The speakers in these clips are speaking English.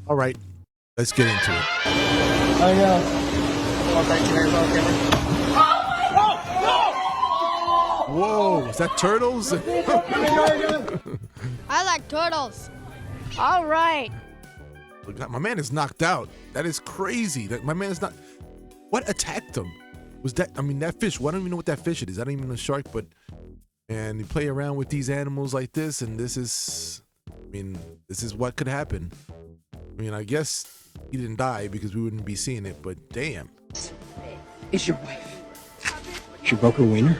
All right, let's get into it. Oh, yeah. Whoa, is that turtles? I like turtles. All right. My man is knocked out. That is crazy. That my man is not. What attacked him? Was that? I mean, that fish. Well, I don't even know what that fish is. I don't even know a shark. But and you play around with these animals like this, and this is. I mean, this is what could happen. I mean, I guess he didn't die because we wouldn't be seeing it. But damn. Is your wife? She broke her wiener?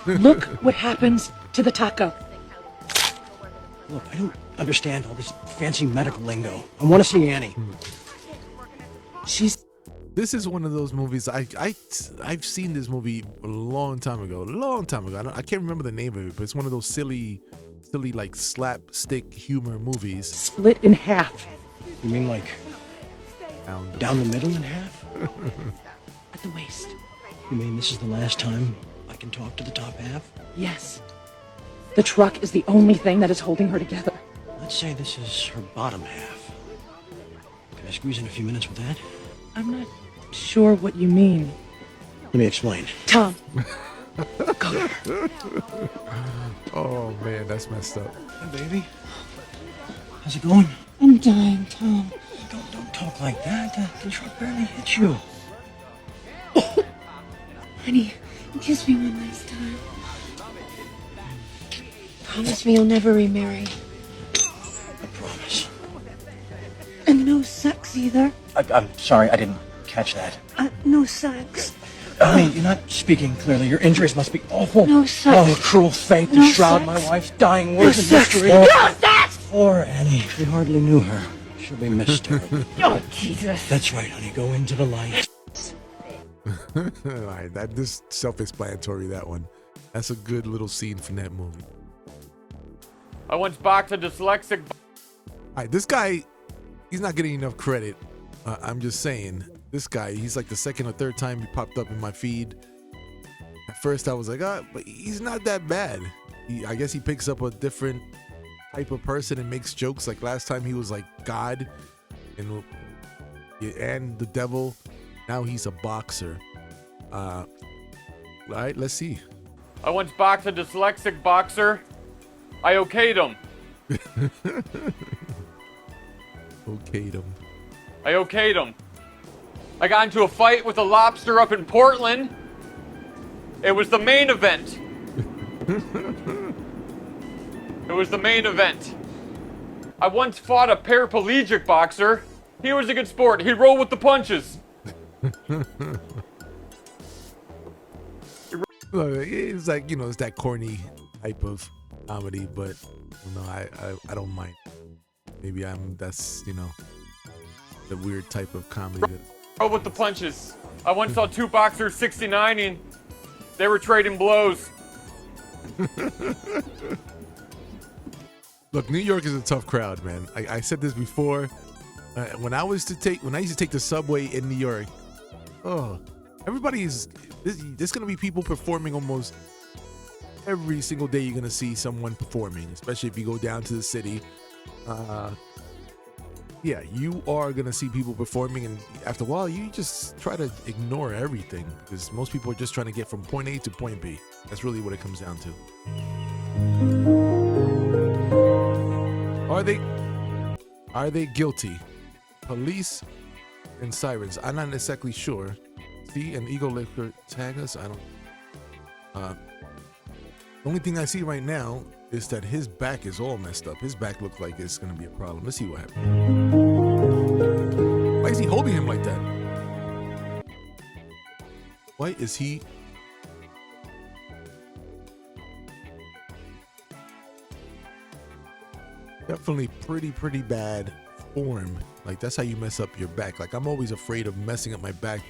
Look what happens to the taco. Look, I don't understand all this fancy medical lingo. I want to see Annie. She's... This is one of those movies. I've seen this movie a long time ago. I can't remember the name of it, but it's one of those silly like slapstick humor movies. Split in half. You mean like Down the middle in half? At the waist. You mean this is the last time I can talk to the top half? Yes. The truck is the only thing that is holding her together. Let's say this is her bottom half. Can I squeeze in a few minutes with that? I'm not sure what you mean. Let me explain. Tom. Go. Oh man, that's messed up. Hey, baby. How's it going? I'm dying, Tom. Don't talk like that. The truck barely hit you. Honey, kiss me one last time. Promise me you'll never remarry. I promise. And no sex either. I'm sorry, I didn't catch that. No sex. Honey, you're not speaking clearly. Your injuries must be awful. No sex. Oh, a cruel fate to No shroud sex. my wife's dying words in mystery. No sex! Poor Annie. We hardly knew her. She'll be missed terribly. Oh, Jesus. That's right, honey. Go into the light. All right, that this self-explanatory. That one. That's a good little scene from that movie. I once boxed a dyslexic. All right, this guy, he's not getting enough credit. I'm just saying, this guy, he's like the second or third time he popped up in my feed. At first, I was like, but he's not that bad. I guess he picks up a different type of person and makes jokes. Like last time, he was like God and the devil. Now he's a boxer. All right, let's see. I once boxed a dyslexic boxer. I okayed him. Okayed him. I okayed him. I got into a fight with a lobster up in Portland. It was the main event. It was the main event. I once fought a paraplegic boxer. He was a good sport. He rolled with the punches. It's like, it's that corny type of comedy, but I don't mind. Maybe that's the weird type of comedy that Rolled with the punches. I once saw two boxers 69ing. They were trading blows. Look, New York is a tough crowd, man. I said this before. When I used to take the subway in New York, there's gonna be people performing almost every single day. You're gonna see someone performing, especially if you go down to the city. Yeah, you are gonna see people performing, and after a while, you just try to ignore everything because most people are just trying to get from point A to point B. That's really what it comes down to. Are they guilty? Police and sirens. I'm not exactly sure. See, an ego liquor tag us. I don't. The only thing I see right now is that his back is all messed up. His back looks like it's gonna be a problem. Let's see what happens. Why is he holding him like that? Why is he? Definitely pretty bad form. Like that's how you mess up your back. Like I'm always afraid of messing up my back.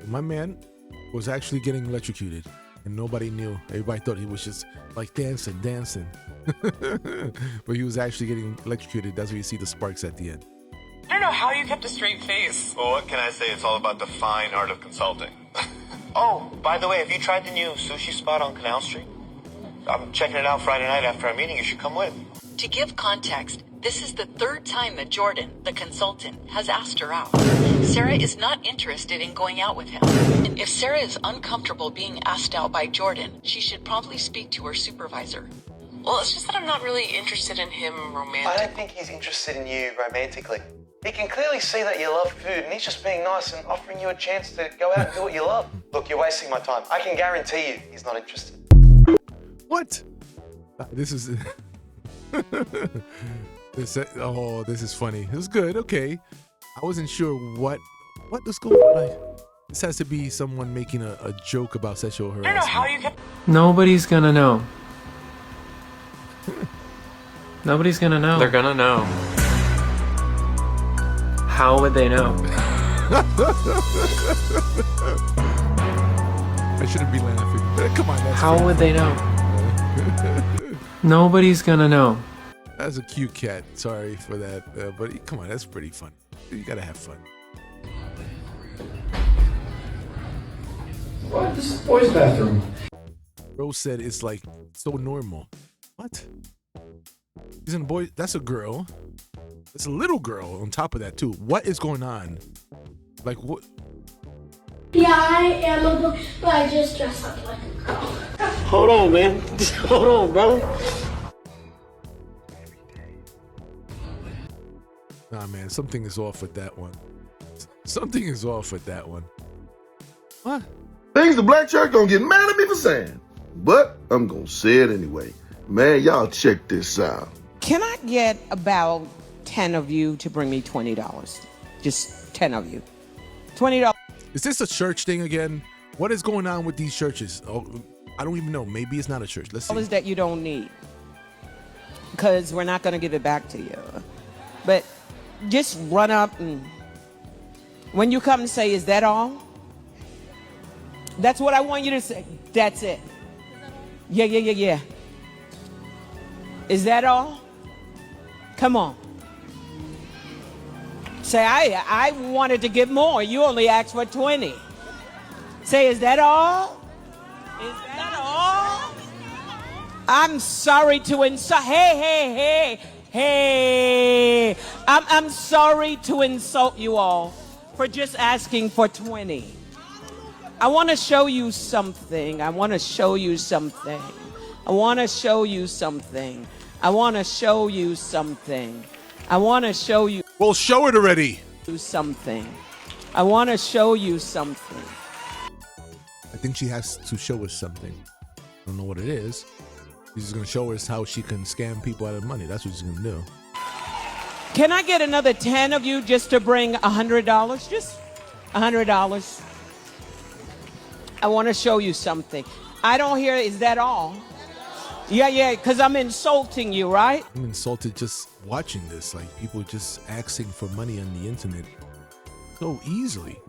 My man was actually getting electrocuted and nobody knew. Everybody thought he was just like dancing. But he was actually getting electrocuted. That's where you see the sparks at the end. I don't know how you kept a straight face. Well, what can I say? It's all about the fine art of consulting. Oh, by the way, have you tried the new sushi spot on Canal Street? I'm checking it out Friday night after our meeting. You should come with. To give context, this is the third time that Jordan, the consultant, has asked her out. Sarah is not interested in going out with him. If Sarah is uncomfortable being asked out by Jordan, she should promptly speak to her supervisor. Well, it's just that I'm not really interested in him romantically. I don't think he's interested in you romantically. He can clearly see that you love food, and he's just being nice and offering you a chance to go out and do what you love. Look, you're wasting my time. I can guarantee you he's not interested. What? This is this is funny. It was good. Okay, I wasn't sure what was going on. This has to be someone making a joke about sexual harassment. I don't know how you can. Nobody's gonna know. Nobody's gonna know. They're gonna know. How would they know? I shouldn't be laughing. Come on, that's How pretty would they know? funny. Nobody's gonna know. That's a cute cat. Sorry for that, but come on, that's pretty fun. You gotta have fun. What? This is the boys' bathroom. Rose said it's like so normal. What? He's in a boy. That's a girl. It's a little girl on top of that too. What is going on? Like what? Yeah, I am a boy, but I just dress up like a girl. Hold on, man. Hold on, bro. Nah, man, something is off with that one. Something is off with that one. What? Things the black church gonna get mad at me for saying, but I'm gonna say it anyway. Man, y'all check this out. Can I get about 10 of you to bring me $20? Just 10 of you. $20. Is this a church thing again? What is going on with these churches? Oh, I don't even know. Maybe it's not a church. Let's see. That you don't need. Because we're not going to give it back to you. But just run up and when you come and say, is that all? That's what I want you to say. That's it. Yeah. Is that all? Come on. Say, I wanted to give more. You only asked for 20. Say, is that all? Is that all? I'm sorry to insult. Hey. I'm sorry to insult you all for just asking for 20. I want to show you something. I want to show you something. I want to show you something. I want to show you something. I want to show you. Well, show it already. Something. I want to show you something. I think she has to show us something. I don't know what it is. She's just going to show us how she can scam people out of money. That's what she's going to do. Can I get another 10 of you just to bring $100? Just $100. I want to show you something. I don't hear, is that all? Yeah, because I'm insulting you, right? I'm insulted just watching this. Like, people just asking for money on the internet so easily.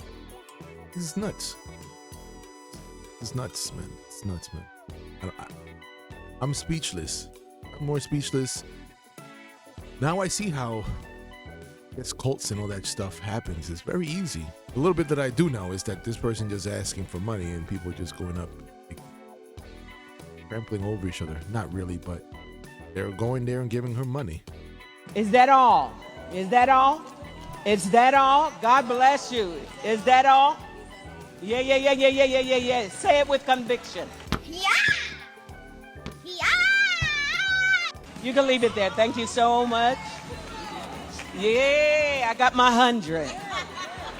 This is nuts. It's nuts, man. It's nuts, man. I'm speechless. I'm more speechless. Now I see how cults and all that stuff happens. It's very easy. The little bit that I do know is that this person just asking for money and people just going up, like, trampling over each other. Not really, but they're going there and giving her money. Is that all? Is that all? Is that all? God bless you. Is that all? Yeah. Say it with conviction. Yeah! You can leave it there. Thank you so much. Yeah, I got my 100.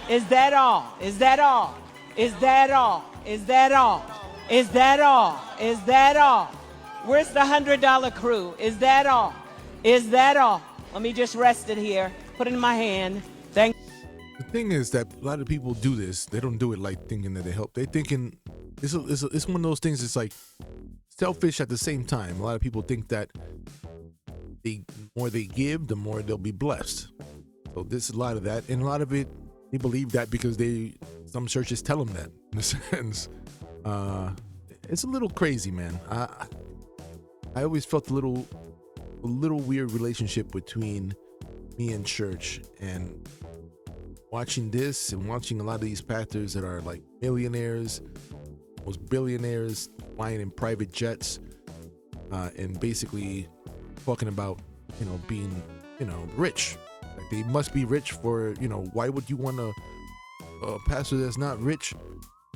Is that all? Is that all? Is that all? Is that all? Is that all? Is that all? Where's the $100 crew? Is that all? Is that all? Let me just rest it here. Put it in my hand. Thank you. The thing is that a lot of people do this. They don't do it like thinking that they help. They thinking it's one of those things. It's like selfish at the same time. A lot of people think that the more they give, the more they'll be blessed. So there's a lot of that, and a lot of it they believe that because some churches tell them that. In a sense, it's a little crazy, man. I always felt a little weird relationship between me and church, and watching this and watching a lot of these pastors that are like millionaires, most billionaires flying in private jets, and basically talking about, being, rich. Like they must be rich for, why would you want a pastor that's not rich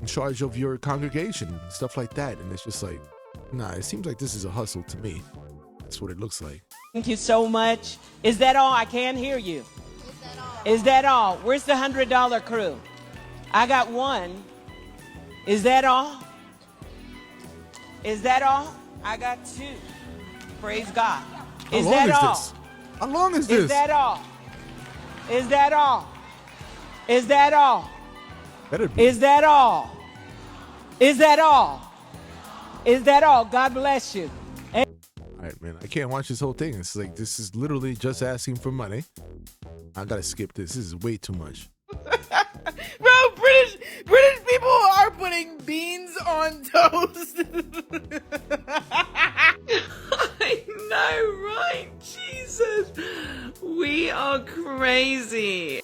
in charge of your congregation? Stuff like that. And it's just like, nah, it seems like this is a hustle to me. That's what it looks like. Thank you so much. Is that all? I can't hear you. Is that all? Where's the $100 crew? I got one. Is that all? Is that all? I got two. Praise God. Is that all? How long is this? Is that all? Is that all? Is that all? Better be. Is that all? Is that all? Is that all? God bless you. All right, man. I can't watch this whole thing. It's like, this is literally just asking for money. I gotta skip this. This is way too much. Bro, British people are putting beans on toast. I know, right? Jesus. We are crazy.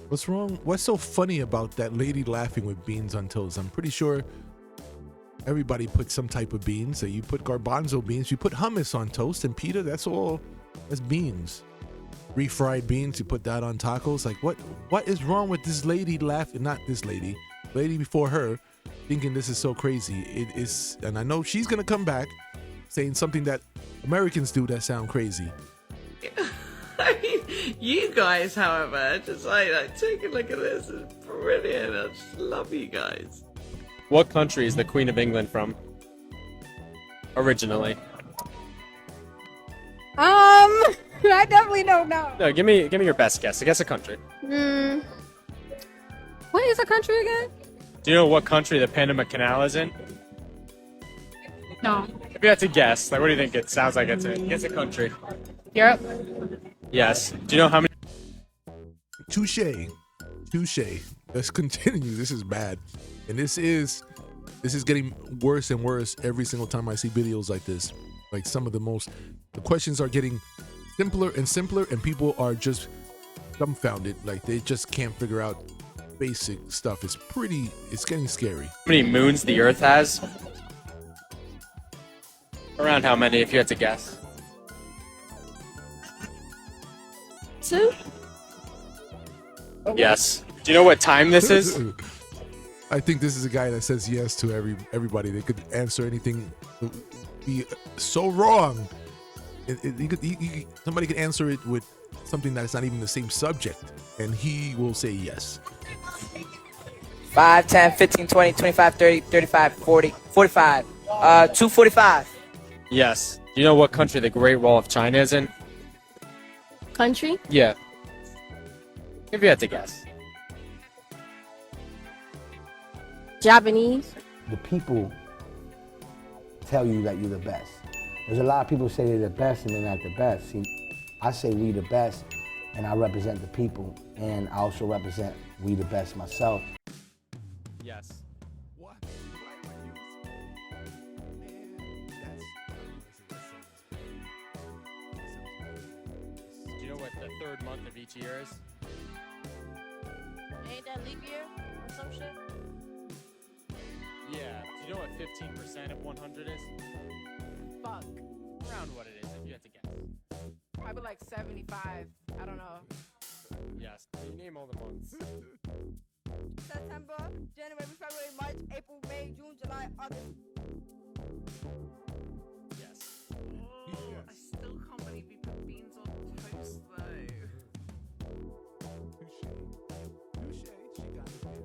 What's wrong? What's so funny about that lady laughing with beans on toast? I'm pretty sure everybody puts some type of beans. So you put garbanzo beans, you put hummus on toast, and pita, that's beans. Refried beans, you put that on tacos. Like, what is wrong with this lady laughing? Not this lady before her, thinking this is so crazy. It is, and I know she's gonna come back saying something that Americans do that sound crazy. I mean, you guys, however, just like take a look at this. It's brilliant. I just love you guys. What country is the Queen of England from? Originally. I definitely don't know. No, give me your best guess. Guess a country. What is a country again? Do you know what country the Panama Canal is in? No. If you had to guess, like, what do you think it sounds like it's in? Guess a country. Europe. Yes. Do you know how many? Touche. Let's continue. This is bad, and this is getting worse and worse every single time I see videos like this. Like, the questions are getting simpler and simpler, and people are just dumbfounded. Like, they just can't figure out basic stuff. It's getting scary. How many moons the Earth has? Around how many, if you had to guess? 2. Yes. Do you know what time this is? I think this is a guy that says yes to everybody. They could answer anything, be so wrong. Somebody could answer it with something that's not even the same subject, and he will say yes. 5, 10, 15, 20, 25, 30, 35, 40, 45. 245. Yes. Do you know what country the Great Wall of China is in? Country? Yeah. If you had to guess. Japanese. The people tell you that you're the best. There's a lot of people say they're the best and they're not the best. See, I say we the best, and I represent the people, and I also represent we the best myself. Yes. What? Do you know what the third month of each year is? Ain't that leap year or some shit? Yeah. Do you know what 15% of 100 is? Fuck. Around what it is, if you had to guess. Probably like 75. I don't know. Yes. Can you name all the months? September, January, February, March, April, May, June, July, August. Yes. I still can't believe you put beans on toast, though. Touche. She got it there.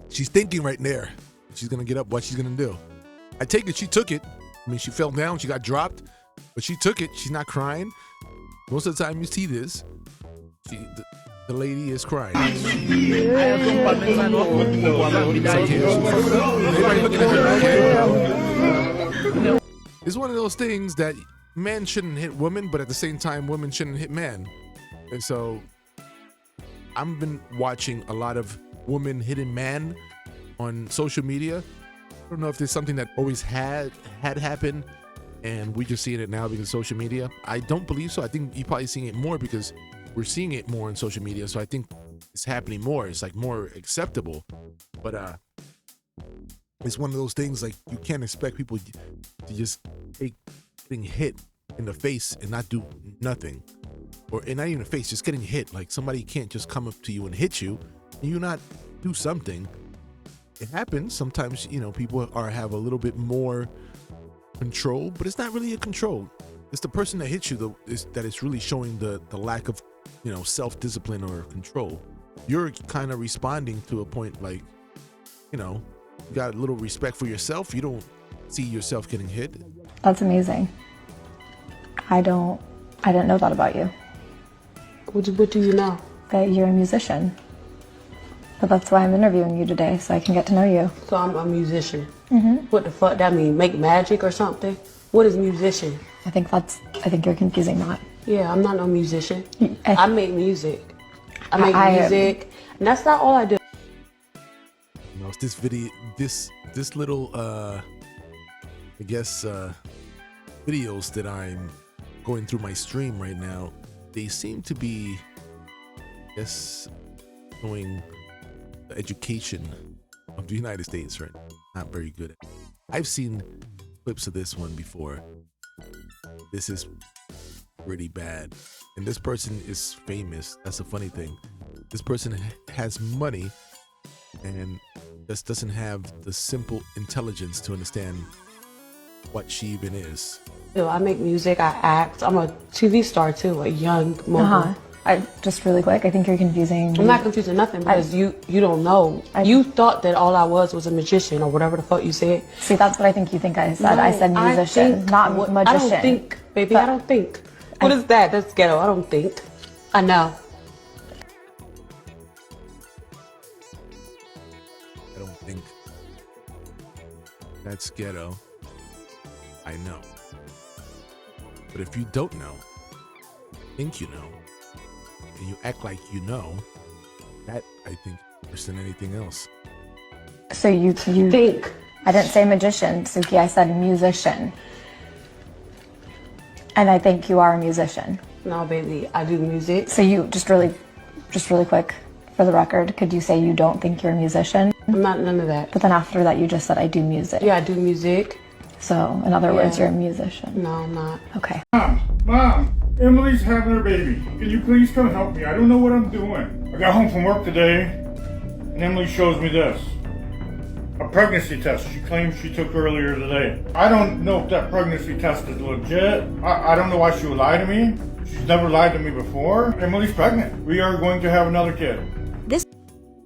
She's thinking right there. She's gonna get up. What she's gonna do? I take it she took it. I mean, she fell down. She got dropped, but she took it. She's not crying. Most of the time you see this, the lady is crying. Everybody looking at her. It's one of those things that men shouldn't hit women, but at the same time, women shouldn't hit men. And so I've been watching a lot of women hitting men on social media, don't know if there's something that always had happened and we're just seeing it now because of social media. I don't believe so. I think you're probably seeing it more because we're seeing it more on social media. So I think it's happening more. It's like more acceptable. But it's one of those things like you can't expect people to just take getting hit in the face and not do nothing. Or and not even the face, just getting hit. Like somebody can't just come up to you and hit you and you not do something. It happens. Sometimes, you know, people have a little bit more control, but it's not really a control. It's the person that hits you that is really showing the lack of, you know, self-discipline or control. You're kind of responding to a point like, you know, you got a little respect for yourself. You don't see yourself getting hit. That's amazing. I didn't know that about you. What do you know? That you're a musician. But that's why I'm interviewing you today, so I can get to know you. So I'm a musician. Mm-hmm. What the fuck that mean? Make magic or something? What is musician? I think you're confusing that. Yeah, I'm not no musician. I make music. I make music, and that's not all I do. You know, it's this video, this little, I guess, videos that I'm going through my stream right now. They seem to be, I guess, showing the education of the United States, right? Not very good. I've seen clips of this one before. This is pretty bad. And this person is famous. That's the funny thing. This person has money and just doesn't have the simple intelligence to understand what she even is. I make music, I act. I'm a TV star too, a young mogul. Just really quick, I think you're confusing. I'm not confusing nothing because you don't know. You thought that all I was a magician or whatever the fuck you said. See, that's what I think you think I said. No, I said musician, not magician. I don't think, baby, I don't think. What is that? That's ghetto. I don't think. I know. I don't think. That's ghetto. I know. But if you don't know, think you know, and you act like you know, that I think is worse than anything else. So you think. I didn't say magician, Suki. I said musician. And I think you are a musician. No, baby, I do music. So you just really quick, for the record, could you say you don't think you're a musician? I'm not none of that. But then after that, you just said I do music. Yeah, I do music. So in other words, you're a musician. No, I'm not. Okay. Mom, Emily's having her baby. Can you please come help me? I don't know what I'm doing. I got home from work today, and Emily shows me this. A pregnancy test she claims she took earlier today. I don't know if that pregnancy test is legit. I don't know why she would lie to me. She's never lied to me before. Emily's pregnant. We are going to have another kid.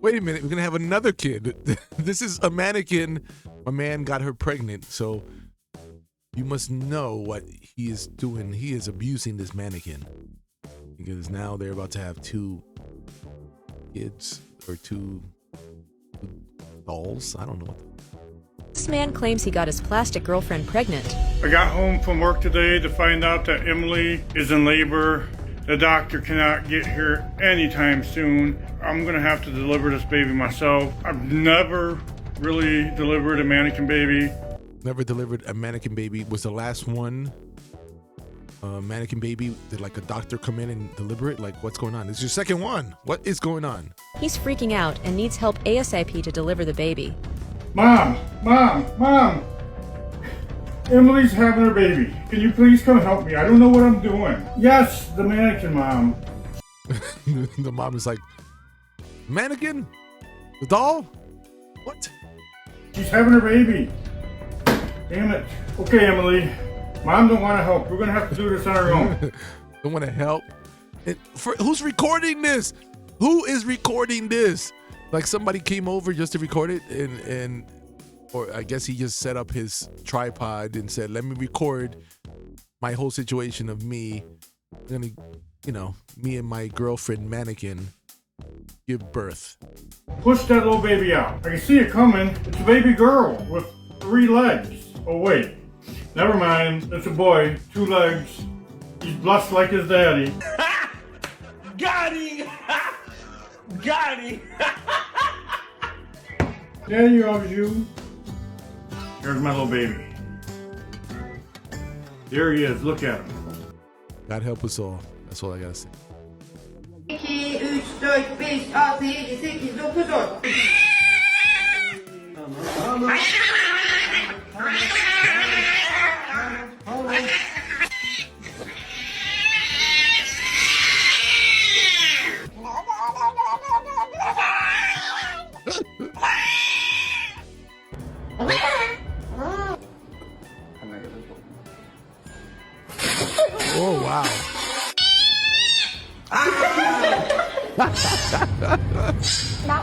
Wait a minute, we're gonna have another kid. This is a mannequin. A man got her pregnant, so you must know what he is doing. He is abusing this mannequin because now they're about to have 2 kids or 2 dolls. I don't know. This man claims he got his plastic girlfriend pregnant. I got home from work today to find out that Emily is in labor. The doctor cannot get here anytime soon. I'm gonna have to deliver this baby myself. I've never really delivered a mannequin baby. Never delivered a mannequin baby. Was the last one mannequin baby? Did like a doctor come in and deliver it? Like, what's going on? This is your second one. What is going on? He's freaking out and needs help ASAP to deliver the baby. Mom! Emily's having her baby. Can you please come help me? I don't know what I'm doing. Yes, the mannequin mom. The mom is like, mannequin? The doll? What? She's having her baby. Damn it. Okay, Emily. Mom don't want to help. We're going to have to do this on our own. Don't want to help? Who's recording this? Who is recording this? Like somebody came over just to record it or I guess he just set up his tripod and said, let me record my whole situation of me. I'm gonna, me and my girlfriend mannequin give birth. Push that little baby out. I can see it coming. It's a baby girl with 3 legs. Oh wait, never mind. It's a boy, 2 legs. He's blessed like his daddy. Got him! Got him! Daddy loves you. Here's my little baby. Here he is. Look at him. God help us all. That's all I gotta say. 2, 3, 4, 5, 6, 7, 8, 9, Oh wow. No.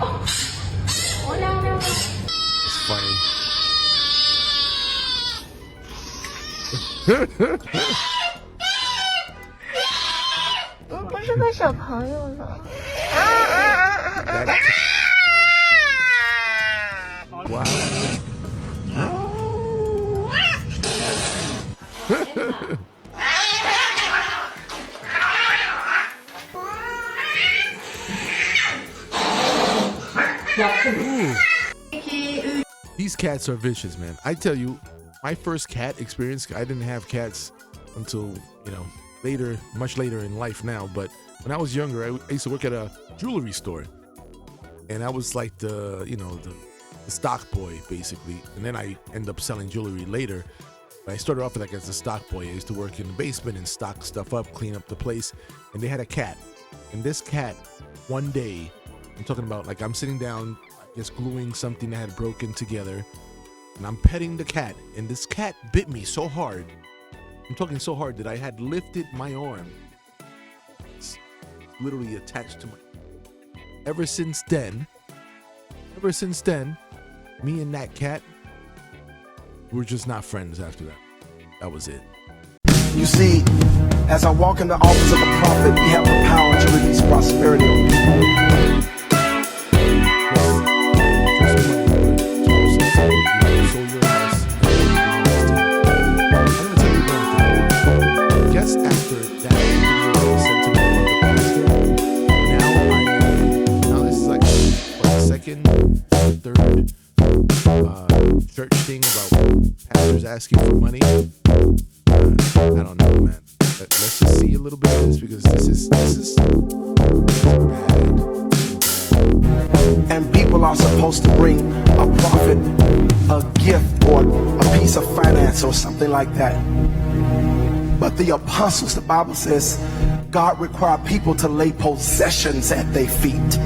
Oh, no. It's funny. 我不是个小朋友了。Wow. Ooh. These cats are vicious, man. I tell you, my first cat experience, I didn't have cats until, later, much later in life now. But when I was younger, I used to work at a jewelry store. And I was like the stock boy, basically. And then I ended up selling jewelry later. But I started off like as a stock boy. I used to work in the basement and stock stuff up, clean up the place. And they had a cat. And this cat, one day, I'm talking about like I'm sitting down, just gluing something that had broken together. And I'm petting the cat. And this cat bit me so hard. I'm talking so hard that I had lifted my arm. It's literally attached to my... Ever since then, me and that cat, we're just not friends after that. That was it. You see, as I walk in the office of a prophet, we have the power to release prosperity on people. Just after that video sent to me about the pastor, now this is like the second, third church thing about pastors asking for money. I don't know, man. Let's just see a little bit of this because this is bad. And people are supposed to bring a prophet a gift or a piece of finance or something like that. But the apostles, the Bible says, God required people to lay possessions at their feet.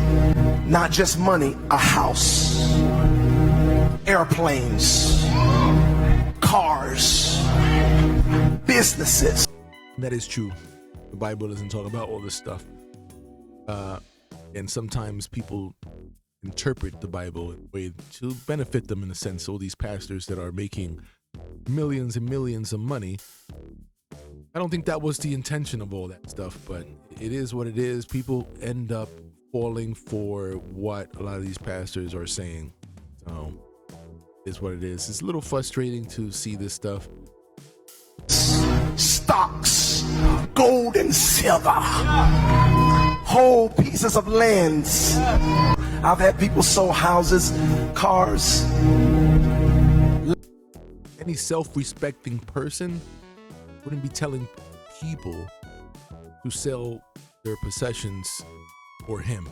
Not just money, a house, airplanes, cars, businesses. That is true. The Bible doesn't talk about all this stuff. And sometimes people interpret the Bible in a way to benefit them in a sense. All these pastors that are making millions and millions of money. I don't think that was the intention of all that stuff, but it is what it is. People end up falling for what a lot of these pastors are saying. So it's what it is. It's a little frustrating to see this stuff. Stocks, gold and silver, whole pieces of lands. I've had people sold houses, cars. Any self-respecting person wouldn't be telling people to sell their possessions for him.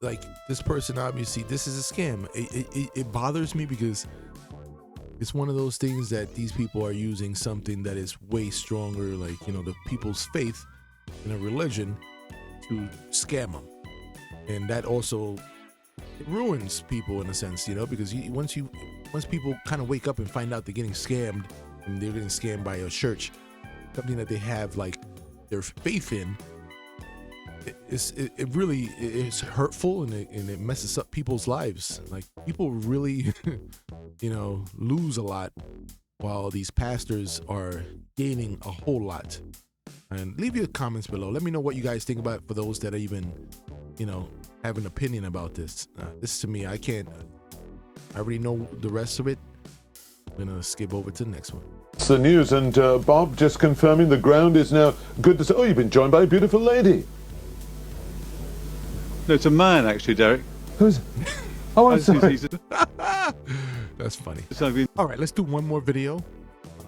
Like this person, obviously, this is a scam. It bothers me because it's one of those things that these people are using something that is way stronger, like, the people's faith in a religion to scam them. And that also it ruins people in a sense, because once people kind of wake up and find out they're getting scammed, and they're getting scammed by a church, something that they have like their faith in, it really is hurtful, and it messes up people's lives. Like people really, lose a lot while these pastors are gaining a whole lot. And leave your comments below. Let me know what you guys think about it for those that are even, have an opinion about this. This to me, I already know the rest of it. I'm gonna skip over to the next one. It's the news, and Bob just confirming the ground is now good to say. Oh, you've been joined by a beautiful lady. No, it's a man, actually, Derek. Who's? Oh, I'm sorry. That's funny. All right, let's do one more video.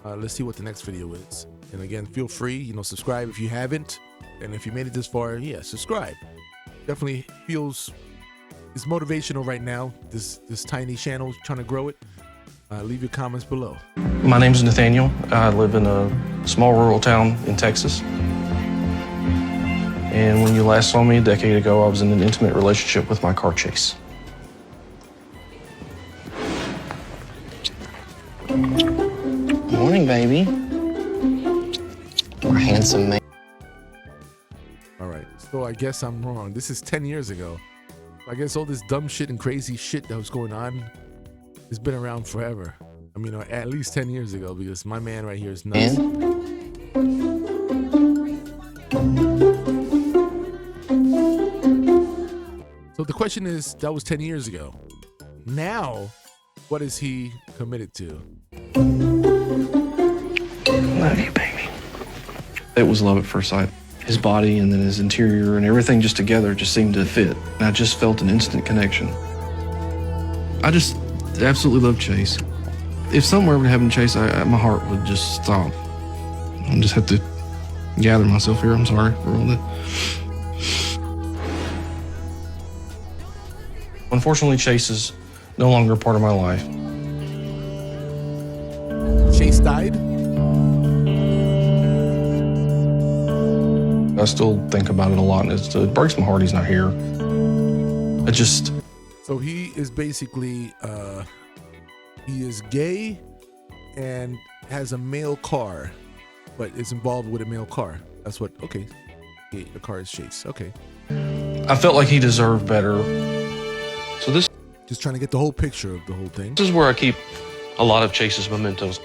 Let's see what the next video is. And again, feel free, subscribe if you haven't. And if you made it this far, yeah, subscribe. Definitely feels it's motivational right now. This tiny channel, trying to grow it. Leave your comments below. My name's Nathaniel. I live in a small rural town in Texas. And when you last saw me a decade ago, I was in an intimate relationship with my car chase. Morning, baby. We're handsome, man. All right, so I guess I'm wrong. This is 10 years ago. I guess all this dumb shit and crazy shit that was going on has been around forever. I mean, at least 10 years ago, because my man right here is nuts. So the question is, that was 10 years ago. Now, what is he committed to? Love you, baby. It was love at first sight. His body and then his interior and everything just together just seemed to fit. And I just felt an instant connection. I just absolutely love Chase. If somewhere would happen to Chase, my heart would just stop. I just have to gather myself here. I'm sorry for all that. Unfortunately, Chase is no longer a part of my life. Chase died? I still think about it a lot, and it breaks my heart he's not here. So he is basically, he is gay and has a male car, but is involved with a male car. That's what, okay. The car is Chase, okay. I felt like he deserved better. So this... Just trying to get the whole picture of the whole thing. This is where I keep a lot of Chase's mementos.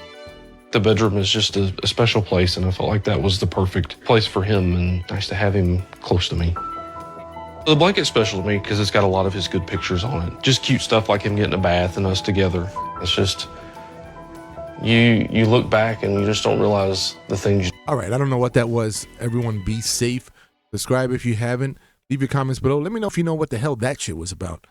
The bedroom is just a special place, and I felt like that was the perfect place for him, and nice to have him close to me. The blanket's special to me because it's got a lot of his good pictures on it. Just cute stuff like him getting a bath and us together. It's just, you look back and you just don't realize the things. All right, I don't know what that was. Everyone be safe. Subscribe if you haven't. Leave your comments below. Let me know if you know what the hell that shit was about.